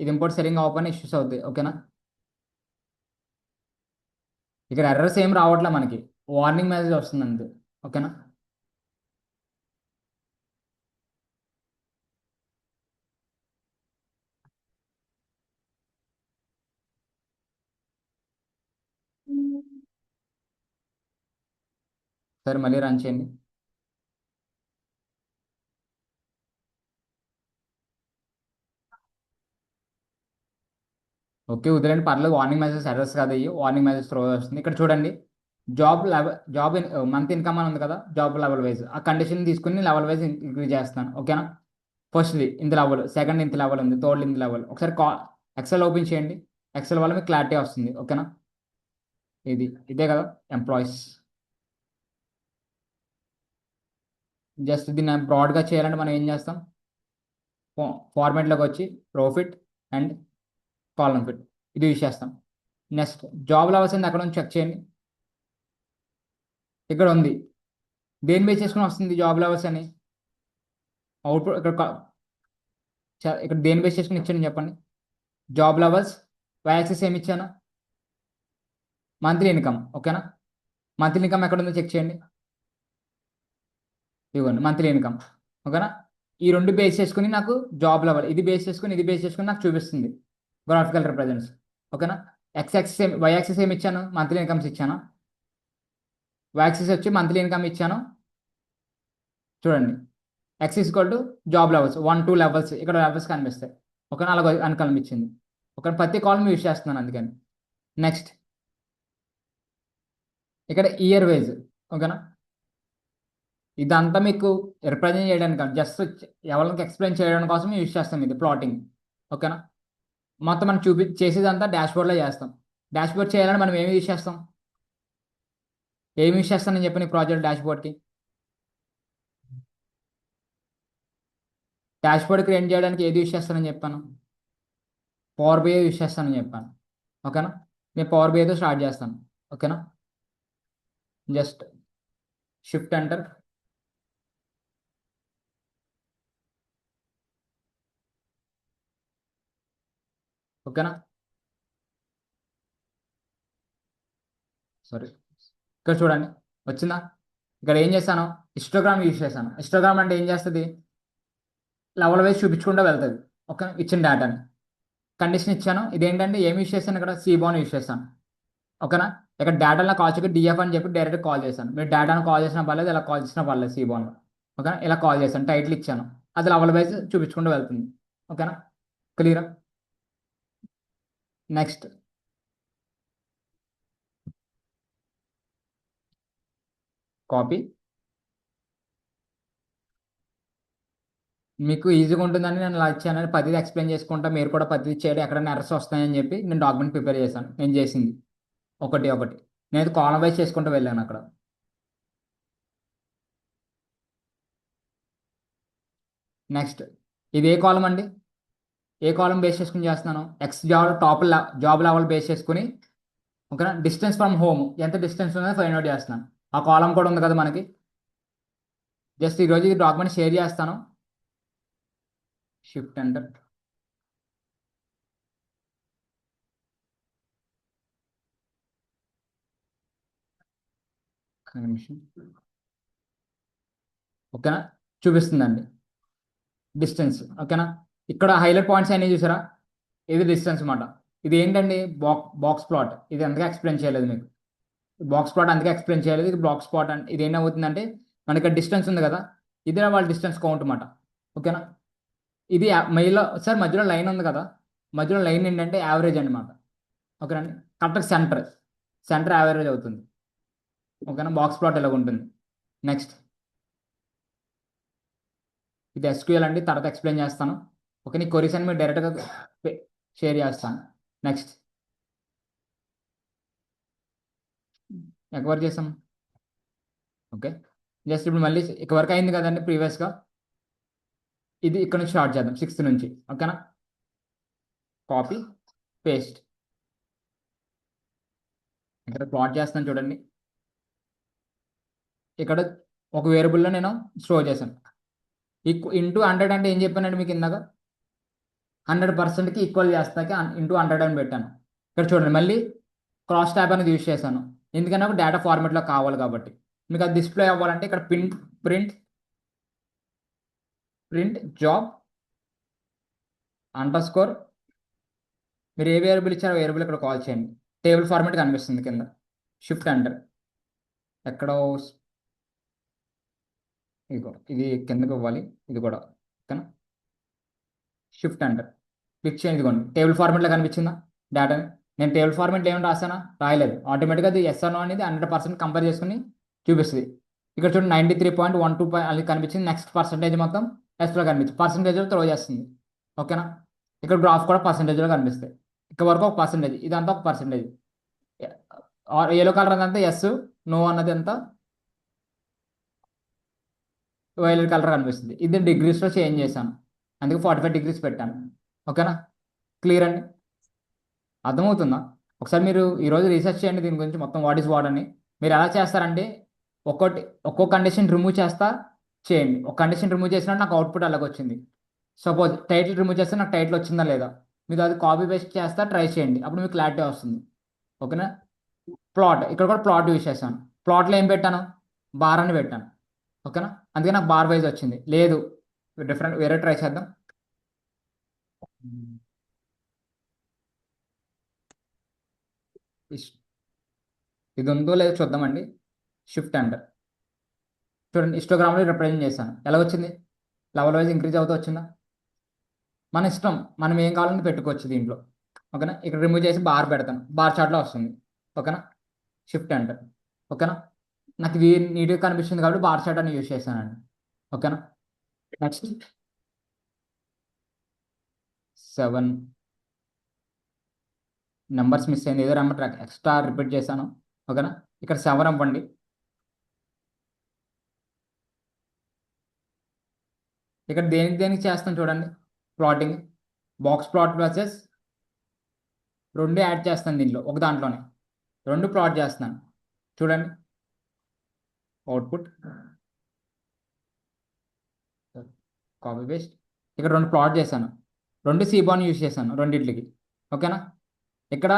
ఇది ఇంపోర్ట్ సరిగ్గా ఓపెన్ ఇష్యూస్ అవుతాయి, ఓకేనా? ఇక్కడ ఎర్రర్స్ ఏం రావట్లే మనకి, వార్నింగ్ మెసేజ్ వస్తుంది అంతే, ఓకేనా? సరే మళ్ళీ రన్ చేయండి. ఓకే వదిలేండి, పర్లేదు. వార్నింగ్ మెసేజ్ ఎర్రర్స్ కాదు, అయ్యి వార్నింగ్ మెసేజ్ త్రో వస్తుంది. ఇక్కడ చూడండి, జాబ్ లెవెల్, మంత్ ఇన్కమ్ అని ఉంది కదా, జాబ్ లెవెల్ వైజ్ ఆ కండిషన్ తీసుకుని లెవెల్ వైజ్ ఇంక్రీజ్ చేస్తాను, ఓకేనా? ఫస్ట్ది ఇంత లెవెల్, సెకండ్ ఇంత లెవెల్ ఉంది, థర్డ్ ఇంత లెవెల్. ఒకసారి ఎక్సెల్ ఓపెన్ చేయండి, ఎక్సెల్ వల్ల మీకు క్లారిటీ వస్తుంది, ఓకేనా? ఇదే కదా ఎంప్లాయీస్. జస్ట్ దీన్ని బ్రాడ్గా చేయాలంటే మనం ఏం చేస్తాం, ఫార్మేట్లోకి వచ్చి ప్రాఫిట్ అండ్ కాలం ఫిట్, ఇది యూస్ చేస్తాం. నెక్స్ట్ జాబ్ లెవెల్స్ అక్కడ నుంచి చెక్ చేయండి, ఇక్కడ ఉంది. దేని బేస్ చేసుకుని వస్తుంది జాబ్ లెవెల్స్ అని? అవుట్పుట్ ఇక్కడ దేని బేస్ చేసుకుని ఇచ్చాను చెప్పండి. జాబ్ లెవెల్స్, వై యాక్సిస్ ఏమి ఇచ్చాను? మంత్లీ ఇన్కమ్, ఓకేనా? మంత్లీ ఇన్కమ్ ఎక్కడ ఉందో చెక్ చేయండి, ఇదిగోండి మంత్లీ ఇన్కమ్, ఓకేనా? ఈ రెండు బేస్ చేసుకుని నాకు జాబ్ లెవెల్, ఇది బేస్ చేసుకుని ఇది బేస్ చేసుకుని నాకు చూపిస్తుంది గ్రాఫికల్ రిప్రజెంట్స్, ఓకేనా? ఎక్స్ యాక్సిస్ వై యాక్సిస్ ఏమి ఇచ్చాను? మంత్లీ ఇన్కమ్స్ ఇచ్చాను. వై యాక్సిస్ వచ్చి మంత్లీ ఇన్కమ్ ఇచ్చాను, చూడండి. X equal to job levels, 1 2 levels, ఇక్కడ లెవెల్స్ కనిపిస్తాయి, ఓకేనా? అలాగ అని కనిపించింది, ఒక ప్రతి కాలం యూజ్ చేస్తున్నాను అందుకని. నెక్స్ట్ ఇక్కడ ఇయర్ వైజ్, ఓకేనా? ఇదంతా మీకు రిప్రజెంట్ చేయడానికి, జస్ట్ ఎవరికి ఎక్స్ప్లెయిన్ చేయడం కోసం యూజ్ చేస్తాం ఇది ప్లాటింగ్, ఓకేనా? మొత్తం మనం చేసేదంతా డాష్బోర్డ్లో చేస్తాం. డాష్బోర్డ్ చేయాలని మనం ఏమి యూజ్ చేస్తాం, ఏమి యూజ్ చేస్తానని చెప్పి ప్రాజెక్ట్ డాష్బోర్డ్కి, డాష్బోర్డ్ క్రియేట్ చేయడానికి ఏది యూజ్ చేస్తానని చెప్పాను? పవర్ బిఐ యూజ్ చేస్తానని చెప్పాను, ఓకేనా? నేను పవర్ బిఐతో స్టార్ట్ చేస్తాను, ఓకేనా? జస్ట్ షిఫ్ట్ ఎంటర్, ఓకేనా? సారీ, ఇక్కడ చూడండి వచ్చిందా? ఇక్కడ ఏం చేశాను, హిస్టోగ్రామ్ యూజ్ చేశాను. హిస్టోగ్రామ్ అంటే ఏం చేస్తుంది, లెవెల్ వైజ్ చూపించుకుంటూ వెళ్తుంది, ఓకే? ఇచ్చిన డేటాని కండిషన్ ఇచ్చాను. ఇదేంటంటే ఏమి యూజ్ చేశాను, ఇక్కడ సీబాన్ యూజ్ చేశాను, ఓకేనా? ఇక్కడ డేటాలో కాల్ చేయక డిఎఫ్ అని చెప్పి డైరెక్ట్ కాల్ చేశాను. మీరు డేటాను కాల్ చేసినా పర్లేదు, ఇలా కాల్ చేసినా పర్లేదు సీబాన్లో, ఓకేనా? ఇలా కాల్ చేశాను, టైటిల్ ఇచ్చాను, అది లెవెల్ వైజ్ చూపించుకుంటూ వెళ్తుంది, ఓకేనా? క్లియరా? నెక్స్ట్ కాపీ, మీకు ఈజీగా ఉంటుందని నేను ఇలా ఇచ్చానని పదిది ఎక్స్ప్లెయిన్ చేసుకుంటా, మీరు కూడా పదిది చేయడం, ఎక్కడైనా ఎర్రర్స్ వస్తాయని చెప్పి నేను డాక్యుమెంట్ ప్రిపేర్ చేశాను. నేను చేసింది ఒకటి ఒకటి, నేను కాలం వైజ్ చేసుకుంటూ వెళ్ళాను అక్కడ. నెక్స్ట్ ఇది ఏ కాలం అండి, ఏ కాలం బేస్ చేసుకుని చేస్తున్నాను? X job top job level base చేసుకుని, ఓకేనా? డిస్టెన్స్ ఫ్రమ్ హోమ్ ఎంత డిస్టెన్స్ ఉందో ఫైండ్ అవుట్ చేస్తున్నాను. ఆ కాలం కూడా ఉంది కదా మనకి. జస్ట్ ఈరోజు ఈ డాక్యుమెంట్ షేర్ చేస్తాను, షిఫ్ట్ ఎంటర్, నిమిషం, ఓకేనా? చూపిస్తుందండి డిస్టెన్స్, ఓకేనా? ఇక్కడ హైలైట్ పాయింట్స్ అన్నీ చూసారా, ఇది డిస్టెన్స్ అన్నమాట. ఇది ఏంటండి, బాక్స్ ప్లాట్. ఇది అందుకే ఎక్స్ప్లెయిన్ చేయలేదు మీకు, బాక్స్ ప్లాట్ అందుకే ఎక్స్ప్లెయిన్ చేయలేదు. ఇది బాక్స్ ప్లాట్ అంటే ఇది ఏమవుతుందంటే, మనకి ఇక్కడ డిస్టెన్స్ ఉంది కదా, ఇదే వాళ్ళ డిస్టెన్స్ కౌంట్ అన్నమాట, ఓకేనా? ఇది మెయిల్లో సార్ మధ్యలో లైన్ ఉంది కదా, మధ్యలో లైన్ ఏంటంటే యావరేజ్ అనమాట, ఓకేనండి? కరెక్ట్ సెంటర్, సెంటర్ యావరేజ్ అవుతుంది, ఓకేనా? బాక్స్ ప్లాట్ ఇలాగ ఉంటుంది. నెక్స్ట్ ఇది ఎస్క్యూఎల్ అండి, తర్వాత ఎక్స్ప్లెయిన్ చేస్తాను, ఓకే? నీ క్వరీస్ అని మీరు డైరెక్ట్గా షేర్ చేస్తాను. నెక్స్ట్ ఎక్కడ చేసాం, ఓకే? జస్ట్ ఇప్పుడు మళ్ళీ ఇక్కడ వరకు అయింది కదండి ప్రీవియస్గా, ఇది ఇక్కడ నుంచి స్టార్ట్ చేద్దాం 6th నుంచి, ఓకేనా? Copy paste. ఇక్కడ ప్లాట్ చేస్తాను చూడండి. ఇక్కడ ఒక వేరియబుల్లో నేను స్టోర్ చేశాను. ఇంటూ 100 అంటే ఏం చెప్పానండి మీకు ఇందాక? 100%కి ఈక్వల్ చేస్తాకి ఇంటూ 100 అని పెట్టాను. ఇక్కడ చూడండి, మళ్ళీ క్రాస్ ట్యాబ్ అనేది యూజ్ చేశాను, ఎందుకంటే నాకు డేటా ఫార్మాట్లో కావాలి కాబట్టి. మీకు అది డిస్ప్లే అవ్వాలంటే ఇక్కడ ప్రింట్ జాబ్ అండర్స్కోర్, మీరు ఏ వేరియబుల్ ఇచ్చారో వేరియబుల్ ఇక్కడ కాల్ చేయండి. టేబుల్ ఫార్మాట్ కనిపిస్తుంది కింద. Shift enter. ఎక్కడో ఇదిగో ఇది కిందకి ఇవ్వాలి, ఇది కూడా. ఓకేనా? షిఫ్ట్ ఎంటర్ క్లిక్ చేయండి. ఇదిగోండి టేబుల్ ఫార్మాట్లో కనిపించిందా డేటా? నేను టేబుల్ ఫార్మాట్లో ఏమైనా రాసానా? రాయలేదు. ఆటోమేటిక్గా అది ఎస్ నో అనేది 100% కంపేర్ చేసుకుని చూపిస్తుంది. ఇక్కడ చూడండి 93.12 అది కనిపించింది. నెక్స్ట్ పర్సంటేజ్ మొత్తం ఎస్లో కనిపించింది, పర్సంటేజ్లో త్రో చేస్తుంది. ఓకేనా? ఇక్కడ గ్రాఫ్ కూడా పర్సంటేజ్లో కనిపిస్తాయి. ఇక్కడ వరకు ఒక పర్సంటేజ్, ఇదంతా ఒక పర్సంటేజ్. ఎల్లో కలర్ అదంతా ఎస్, నో అన్నది అంతా వైలెట్ కలర్ కనిపిస్తుంది. ఇది డిగ్రీస్లో చేంజ్ చేశాను, అందుకే 45 degrees పెట్టాను. ఓకేనా? క్లియర్ అండి? అర్థమవుతుందా? ఒకసారి మీరు ఈరోజు రీసెర్చ్ చేయండి దీని గురించి మొత్తం, వాట్ ఈస్ వాట్ అని. మీరు ఎలా చేస్తారంటే ఒక్కో కండిషన్ రిమూవ్ చేస్తా చేయండి. ఒక కండిషన్ రిమూవ్ చేసినా నాకు అవుట్పుట్ అలాగ వచ్చింది. సపోజ్ టైటిల్ రిమూవ్ చేస్తే నాకు టైటిల్ వచ్చిందా లేదా, మీరు అది కాపీ పేస్ట్ చేస్తా ట్రై చేయండి, అప్పుడు మీకు క్లారిటీ వస్తుంది. ఓకేనా? ప్లాట్, ఇక్కడ కూడా ప్లాట్ యూజ్ చేశాను. ప్లాట్లో ఏం పెట్టాను? బార్ అని పెట్టాను. ఓకేనా? అందుకే నాకు బార్ వైజ్ వచ్చింది. లేదు డిఫరెంట్ వేరే ట్రై చేద్దాం. ఇది ఉందో లేదో చూద్దామండి. Shift enter. చూడండి హిస్టోగ్రామ్లో రిప్రజెంట్ చేశాను. ఎలా వచ్చింది? లెవెల్ వైజ్ ఇంక్రీజ్ అవుతూ వచ్చిందా? మన ఇష్టం, మనం ఏం కావాలని పెట్టుకోవచ్చు దీంట్లో. ఓకేనా? ఇక్కడ రిమూవ్ చేసి బార్ పెడతాను, బార్ చార్ట్లో వస్తుంది. ఓకేనా? Shift enter. ఓకేనా? నాకు ఇది నీట్గా కనిపిస్తుంది కాబట్టి బార్ చార్ట్ అని యూజ్ చేశానండి. ఓకేనా? నెక్స్ట్ 7 నెంబర్స్ మిస్ అయింది, ఏదో నెంబర్ ఎక్స్ట్రా రిపీట్ చేశాను. ఓకేనా? ఇక్కడ 7 అవ్వండి. ఇక్కడ దేనికి చేస్తాను చూడండి, ప్లాటింగ్. బాక్స్ ప్లాట్ వర్సెస్ రెండు యాడ్ చేస్తాను దీంట్లో, ఒక దాంట్లోనే రెండు ప్లాట్ చేస్తున్నాను. చూడండి అవుట్పుట్, కాపీ పేస్ట్. ఇక్కడ రెండు ప్లాట్ చేశాను, రెండు సీబాన్ యూజ్ చేశాను రెండింటికి. ఓకేనా? ఇక్కడ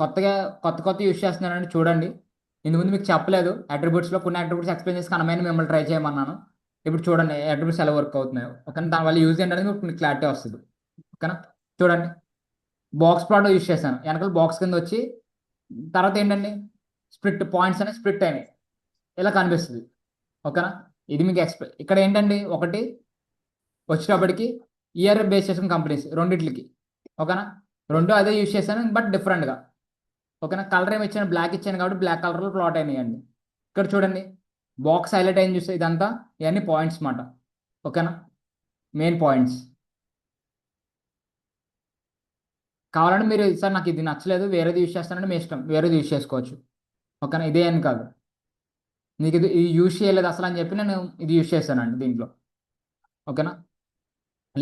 కొత్త యూజ్ చేస్తున్నానండి. చూడండి, ఇంతకుముందు మీకు చెప్పలేదు, అట్రిబ్యూట్స్లో కొన్ని అట్రిబ్యూట్స్ ఎక్స్ప్లెయిన్ చేసి కనమైన మిమ్మల్ని ట్రై చేయమన్నాను. ఇప్పుడు చూడండి అట్రిబ్యూట్స్ ఎలా వర్క్ అవుతున్నాయో. ఓకేనా? దానివల్ల యూజ్ ఏంటనేది మీకు క్లారిటీ వస్తుంది. ఓకేనా? చూడండి బాక్స్ ప్లాట్ యూజ్ చేశాను, వెనకాల బాక్స్ కింద వచ్చి తర్వాత ఏంటండి స్ప్లిట్ పాయింట్స్ అనేవి స్ప్లిట్ అయినాయి, ఇలా కనిపిస్తుంది. ఓకేనా? ఇది మీకు ఇక్కడ ఏంటండి ఒకటి వచ్చేటప్పటికి ఇయర్ బేస్ చేసుకుని కంపెనీస్ రెండిట్లకి. ఓకేనా? రెండు అదే యూజ్ చేశాను బట్ డిఫరెంట్గా. ఓకేనా? కలర్ ఏమి ఇచ్చాను? బ్లాక్ ఇచ్చాను కాబట్టి బ్లాక్ కలర్లో ప్లాట్ అయినాయండి. ఇక్కడ చూడండి బాక్స్ హైలైట్ అయింది చూస్తే ఇదంతా ఇవన్నీ పాయింట్స్ మాట. ఓకేనా? Main points. కావాలంటే మీరు సార్ నాకు ఇది నచ్చలేదు వేరేది యూజ్ చేస్తానంటే మీ ఇష్టం, వేరేది యూజ్ చేసుకోవచ్చు. ఓకేనా? ఇదే అని కాదు, నీకు ఇది యూజ్ చేయలేదు అసలు అని చెప్పి నేను ఇది యూజ్ చేస్తానండి దీంట్లో. ఓకేనా?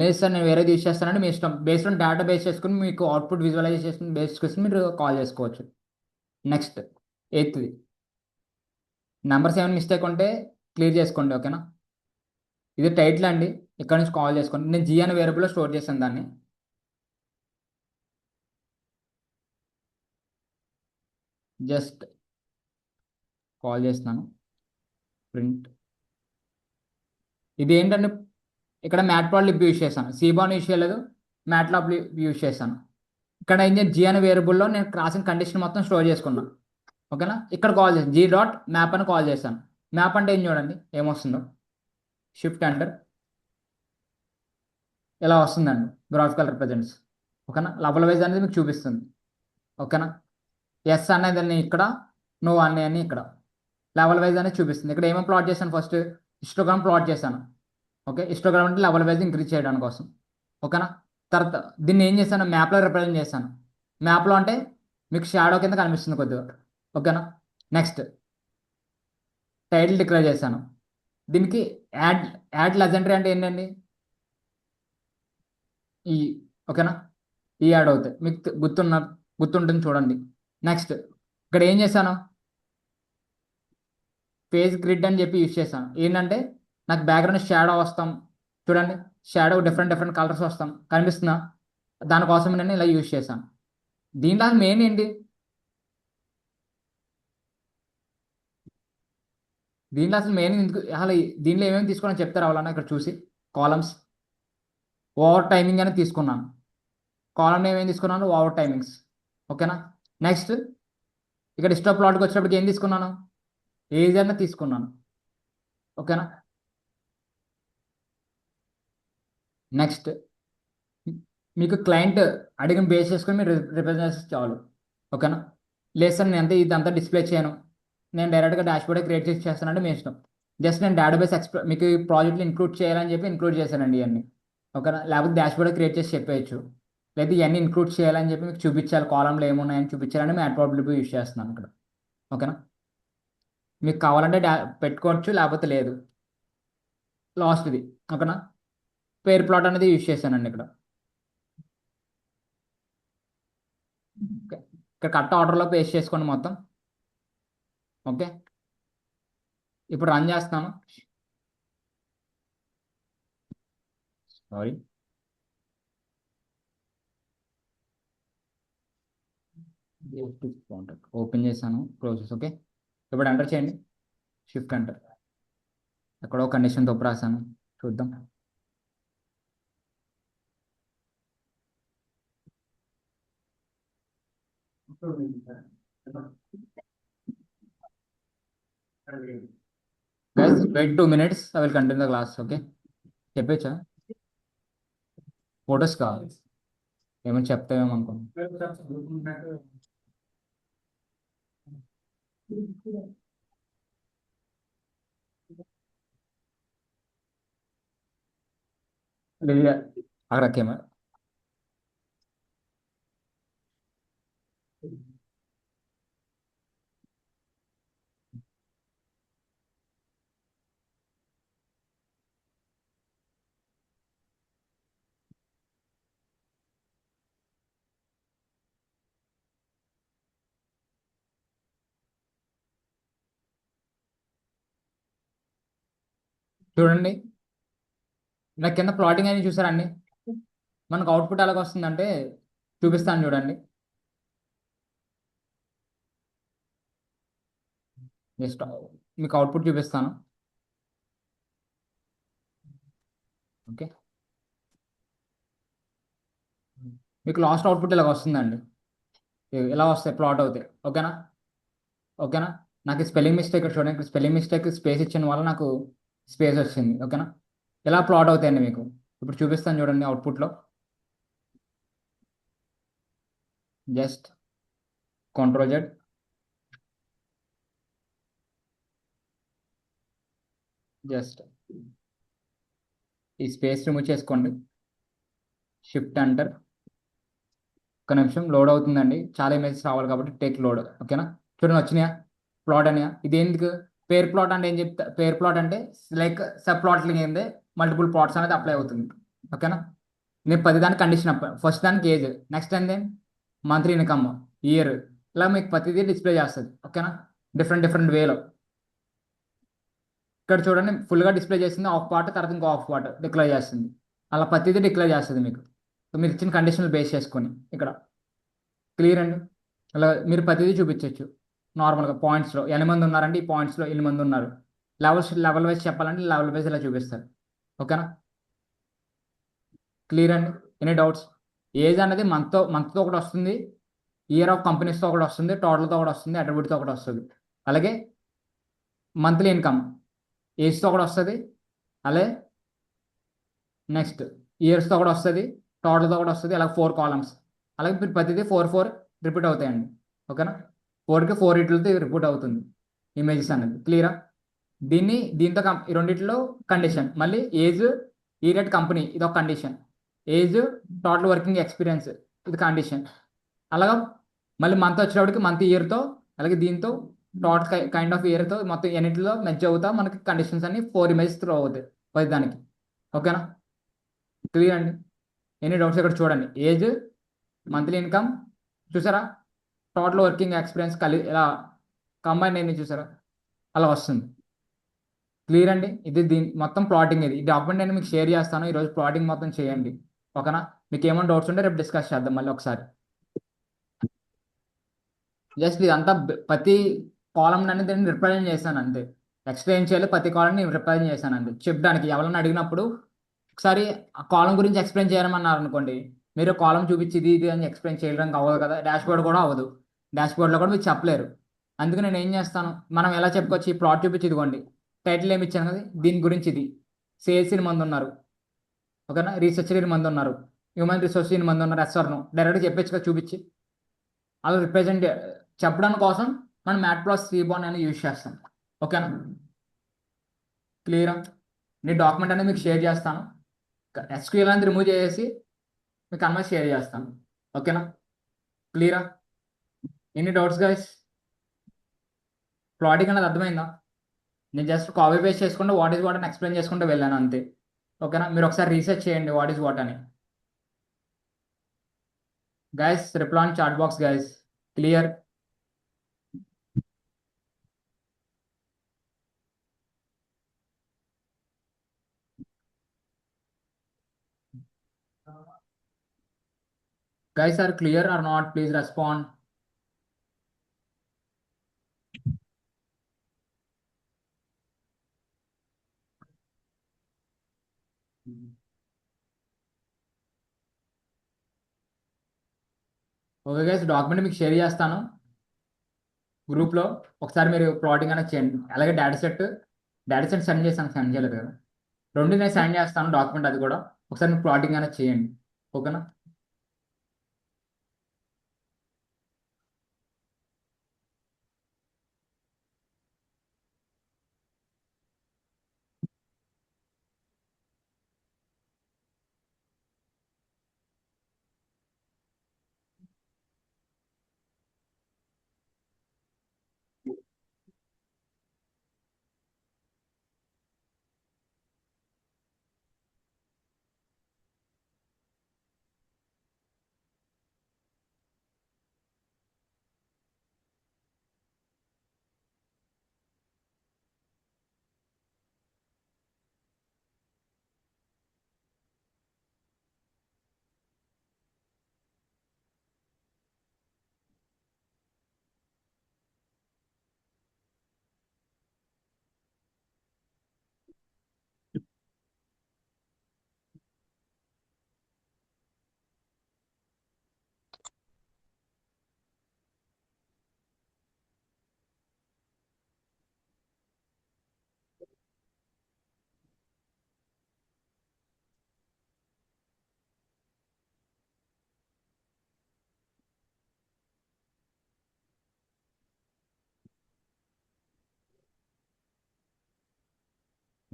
లేదు సార్ నేను వేరేది యూజ్ చేస్తానంటే మీ ఇష్టం, బేస్డ్ ఆన్ డేటా బేస్ చేసుకుని మీకు అవుట్పుట్ విజువలైజేషన్ బేస్ చేసుకుని మీరు కాల్ చేసుకోవచ్చు. నెక్స్ట్ 8th నెంబర్స్ ఏమైనా మిస్టేక్ ఉంటే క్లియర్ చేసుకోండి. ఓకేనా? ఇది టైటిల్ అండి, ఇక్కడ నుంచి కాల్ చేసుకోండి. నేను జీ అనే వేరియబుల్లో స్టోర్ చేశాను దాన్ని. జస్ట్ కాల్ చేస్తున్నాను ప్రింట్. ఇది ఏంటంటే ఇక్కడ మ్యాట్ప్లాట్లిబ్ యూజ్ చేశాను, సీబాన్ యూజ్ చేయలేదు, మ్యాట్లాబ్ యూజ్ చేశాను. ఇక్కడ ఏం చేయాలి, జీ అనే వేరియబుల్లో నేను రాసిన కండిషన్ మొత్తం స్టోర్ చేసుకున్నాను. ఓకేనా? ఇక్కడ కాల్ చేశాను జీ డాట్ మ్యాప్ అని కాల్ చేశాను. మ్యాప్ అంటే ఏం చూడండి ఏమొస్తుందో. Shift enter. ఇలా వస్తుందండి గ్రాఫికల్ రిప్రజెంట్స్. ఓకేనా? లెవెల్ వైజ్ అనేది మీకు చూపిస్తుంది. ఓకేనా? ఎస్ అనేది ఇక్కడ, నో అనేది ఇక్కడ, లెవెల్ వైజ్ అనేది చూపిస్తుంది. ఇక్కడ ఏమేమి ప్లాట్ చేశాను? ఫస్ట్ హిస్టోగ్రామ్ ప్లాట్ చేశాను. ఓకే, హిస్టోగ్రామ్ అంటే లెవెల్ వైజ్ ఇంక్రీజ్ చేయడానికి కోసం. ఓకేనా? తర్వాత దీన్ని ఏం చేశాను? మ్యాప్లో రిప్రజెంట్ చేశాను. మ్యాప్లో అంటే మీకు షాడో కింద కనిపిస్తుంది కొద్దిగా. ఓకేనా? నెక్స్ట్ టైటిల్ డిక్లేర్ చేశాను. దీనికి యాడ్ యాడ్ లెజెండరీ అంటే ఏంటండి ఈ. ఓకేనా? ఈ యాడ్ అవుతాయి మీకు గుర్తుంటుంది చూడండి. నెక్స్ట్ ఇక్కడ ఏం చేశాను, ఫేస్ గ్రిడ్ అని చెప్పి యూజ్ చేశాను. ఏంటంటే నాకు బ్యాక్గ్రౌండ్ షాడో వస్తాం, చూడండి షాడో డిఫరెంట్ డిఫరెంట్ కలర్స్ వస్తాం కనిపిస్తుందా, దానికోసం నేను ఇలా యూజ్ చేశాను. దీంట్లో మెయిన్ ఏంటి, దీంట్లో అసలు మెయిన్ ఎందుకు అసలు దీంట్లో ఏమేమి తీసుకోవాలని చెప్తారు అవలన్నా ఇక్కడ చూసి. కాలమ్స్ ఓవర్ టైమింగ్ అని తీసుకున్నాను, కాలం ఏమేమి తీసుకున్నాను ఓవర్ టైమింగ్స్. ఓకేనా. నెక్స్ట్ ఇక్కడ డిస్టర్బ్ ప్లాట్కి వచ్చేటప్పటికి ఏం తీసుకున్నాను, ఏజ్ అన్న తీసుకున్నాను. ఓకేనా. నెక్స్ట్ మీకు క్లయింట్ అడిగిన బేస్ చేసుకొని మీరు రిప్రజెంటేషన్ చాలు. ఓకేనా. లేదు సార్ నేను ఇదంతా డిస్ప్లే చేయను, నేను డైరెక్ట్గా డాష్బోర్డ్ క్రియేట్ చేసి చేస్తానంటే మీ ఇష్టం. జస్ట్ నేను డేటాబేస్ మీకు ఈ ప్రాజెక్ట్లో ఇంక్లూడ్ చేయాలని చెప్పి ఇంక్లూడ్ చేశానండి ఇవన్నీ. ఓకేనా. లేకపోతే డాష్బోర్డ్ క్రియేట్ చేసి చెప్పేయచ్చు, లేదా ఇవన్నీ ఇంక్లూడ్ చేయాలని చెప్పి మీకు చూపించాలి, కాలంలో ఏమున్నాయని చూపించాలని మేము అట్రాక్టివ్ యూస్ చేస్తున్నాను ఇక్కడ. ఓకేనా. మీకు కావాలంటే పెట్టుకోవచ్చు, లేకపోతే లేదు. లాస్ట్ది ఓకేనా, పేర్ ప్లాట్ అనేది యూస్ చేశానండి ఇక్కడ. ఓకే. ఇక్కడ కట్ ఆర్డర్లో పేస్ట్ చేసుకోండి మొత్తం. ఓకే. ఇప్పుడు రన్ చేస్తాను. సారీ, ఓపెన్ చేశాను ప్రాసెస్. ఓకే. ఇప్పుడు ఎంటర్ చేయండి, షిఫ్ట్ ఎంటర్. ఎక్కడో కండిషన్ తప్పు రాశాను, చూద్దాం. Guys wait 2 minutes, I will continue the class. Okay. చెప్పచ్చా, ఫొటోస్ కావాలి ఏమని చెప్తావేమో అనుకున్నా. అక్కడ కెమెరా చూడండి, నాకు కింద ప్లాటింగ్ అని చూసారండి. మనకు అవుట్పుట్ ఎలాగ వస్తుందంటే చూపిస్తాను చూడండి. జస్ట్ మీకు అవుట్పుట్ చూపిస్తాను. ఓకే. మీకు లాస్ట్ అవుట్పుట్ ఇలాగ వస్తుందండి, ఇలా వస్తాయి ప్లాట్ అవుతాయి. ఓకేనా. ఓకేనా. నాకు స్పెల్లింగ్ మిస్టేక్ చూడండి, ఇక్కడ స్పెల్లింగ్ మిస్టేక్ స్పేస్ ఇచ్చిన వల్ల నాకు స్పేస్ వచ్చింది. ఓకేనా. ఇలా ప్లాట్ అవుతాయండి మీకు. ఇప్పుడు చూపిస్తాను చూడండి అవుట్పుట్లో. జస్ట్ Ctrl+Z, జస్ట్ ఈ స్పేస్ రిమూవ్ చేసుకోండి, షిఫ్ట్ ఎంటర్. ఒక నిమిషం లోడ్ అవుతుందండి, చాలా ఇమేజెస్ రావాలి కాబట్టి టేక్ లోడ్. ఓకేనా. చూడండి వచ్చినాయా, ప్లాట్ అనియా. ఇది ఎందుకు పేర్ ప్లాట్ అంటే ఏం చెప్తా, పేర్ ప్లాట్ అంటే లైక్ సబ్ ప్లాట్లింగ్ ఏంది, మల్టిపుల్ ప్లాట్స్ అనేది అప్లై అవుతుంది. ఓకేనా. నేను 10 దానికి కండిషన్ ఫస్ట్ దానికి ఏజ్, నెక్స్ట్ ఏంది మంత్లీ ఇన్కమ్, ఇయర్, ఇలా మీకు ప్రతిదీ డిస్ప్లే చేస్తుంది. ఓకేనా. డిఫరెంట్ డిఫరెంట్ వేలో. ఇక్కడ చూడండి ఫుల్గా డిస్ప్లే చేస్తుంది, ఆఫ్ పార్ట్ తర్వాత ఇంకో ఆఫ్ పార్ట్ డిక్లేర్ చేస్తుంది. అలా ప్రతిదీ డిక్లేర్ చేస్తుంది మీకు. సో మీరు ఇచ్చిన కండిషన్లు బేస్ చేసుకొని ఇక్కడ క్లియర్ అండి. అలా మీరు ప్రతిదీ చూపించవచ్చు నార్మల్గా పాయింట్స్లో. ఎన్ని మంది ఉన్నారంటే ఈ పాయింట్స్లో ఎన్ని మంది ఉన్నారు, లెవెల్ వైజ్ చెప్పాలంటే లెవెల్ వైజ్ ఇలా చూపిస్తారు. ఓకేనా. క్లియర్ అండి. Any doubts. ఏజ్ అనేది మంత్తో ఒకటి వస్తుంది, ఇయర్ ఆఫ్ కంపెనీస్తో ఒకటి వస్తుంది, టోటల్తో ఒకటి వస్తుంది, అట్రిబ్యూట్తో ఒకటి వస్తుంది. అలాగే మంత్లీ ఇన్కమ్ ఏజ్తో ఒకటి వస్తుంది, అలాగే నెక్స్ట్ ఇయర్స్తో కూడా వస్తుంది, టోటల్తో కూడా వస్తుంది. అలాగే 4 కాలమ్స్. అలాగే మీరు ప్రతిదీ 4 రిపీట్ అవుతాయండి. ఓకేనా. 4కి 4 ఇట్లతో రిపీట్ అవుతుంది ఇమేజెస్ అనేది. క్లియరా. దీంతో ఈ రెండిట్లో కండిషన్, మళ్ళీ ఏజ్, ఈ రేట్ కంపెనీ ఇది ఒక condition, age total working experience ఇది కండిషన్. అలాగా మళ్ళీ మంత్ వచ్చేటప్పటికి మంత్ ఇయర్తో, అలాగే దీంతో టోటల్ కైండ్ ఆఫ్ ఇయర్తో మొత్తం ఎన్నిటిలో మెచ్ అవుతా మనకి కండిషన్స్ అన్ని 4 ఇమేజెస్ త్రూ అవుతాయి ప్రతి దానికి. ఓకేనా. క్లియర్ అండి. ఎనీ డౌట్స్ ఇక్కడ చూడండి, ఏజ్, మంత్లీ ఇన్కమ్ చూసారా, టోటల్ వర్కింగ్ ఎక్స్పీరియన్స్ ఇలా కంబైన్ అయింది చూసారా, అలా వస్తుంది. క్లియర్ అండి. ఇది దీని మొత్తం ప్లాటింగ్. ఇది ఈ డాక్యుమెంట్ నేను మీకు షేర్ చేస్తాను. ఈరోజు ప్లాటింగ్ మొత్తం చేయండి. ఓకేనా? మీకు ఏమైనా డౌట్స్ ఉంటే రేపు డిస్కస్ చేద్దాం మళ్ళీ ఒకసారి. జస్ట్ ఇదంతా ప్రతి కాలం అనేది నేను రిప్రజెంట్ చేశాను అంతే. ఎక్స్ప్లెయిన్ చేయాలి, ప్రతి కాలం నేను రిప్రజెంట్ చేశాను అంతే. చెప్పడానికి ఎవరైనా అడిగినప్పుడు ఒకసారి ఆ కాలం గురించి ఎక్స్ప్లెయిన్ చేయమన్నారు అనుకోండి, మీరు కాలం చూపించి ఇది ఇది అని ఎక్స్ప్లెయిన్ చేయడానికి అవ్వదు కదా, డాష్ బోర్డ్ కూడా అవ్వదు. డాష్ బోర్డ్లో కూడా మీరు చెప్పలేరు. అందుకే నేను ఏం చేస్తాను, మనం ఎలా చెప్పుకోవచ్చు, ఈ ప్లాట్ చూపించి ఇదిగోండి టైటిల్ ఏమి ఇచ్చాను కదా, దీని గురించి ఇది సేల్స్ ఇన్ని మంది ఉన్నారు, ఓకేనా, రీసెర్చర్ ఇన్ని మంది ఉన్నారు, హ్యూమన్ రిసోర్స్ ఇన్ని మంది ఉన్నారు, ఎస్ఆర్ను డైరెక్ట్గా చెప్పొచ్చు కదా చూపించి. అలా రిప్రజెంట్ చెప్పడానికి కోసం మనం మ్యాట్ ప్లస్ సీబాన్ అనేది యూజ్ చేస్తాం. ఓకేనా? క్లియరా? నీ డాక్యుమెంట్ అనేది మీకు షేర్ చేస్తాను. ఎస్క్యూఎల్ అనేది రిమూవ్ చేసి మీకు అన్నీ షేర్ చేస్తాను. ఓకేనా? క్లియరా? Any doubts guys? ప్లాటింగ్ అనేది అర్థమైందా? నేను జస్ట్ కాపీ పేస్ట్ చేసుకుంటే వాట్ ఈస్ వాట్ అని ఎక్స్ప్లెయిన్ చేసుకుంటూ వెళ్ళాను అంతే. ఓకేనా? మీరు ఒకసారి రీసెర్చ్ చేయండి వాట్ ఈస్ వాట్ అని. Guys reply on chat box guys. Clear? Guys are clear or not? Please respond. Okay guys, document మీకు షేర్ చేస్తాను గ్రూప్లో. ఒకసారి మీరు ప్లాటింగ్ అనేది చేయండి. అలాగే డేటా సెట్ సెండ్ చేయలేదు కదా, రెండు నేను సెండ్ చేస్తాను డాక్యుమెంట్, అది కూడా ఒకసారి మీరు ప్లాటింగ్ అనేది చేయండి. ఓకేనా?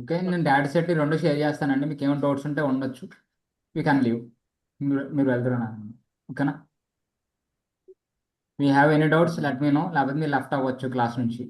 ఓకే, నేను డేటా సెట్ రెండు షేర్ చేస్తానండి. మీకు ఏమైనా డౌట్స్ ఉంటే ఉండొచ్చు. You can leave. మీరు వెళ్తారు. ఓకేనా? మీ have any doubts let me know, లేకపోతే మీరు లెఫ్ట్ అవ్వచ్చు క్లాస్ నుంచి.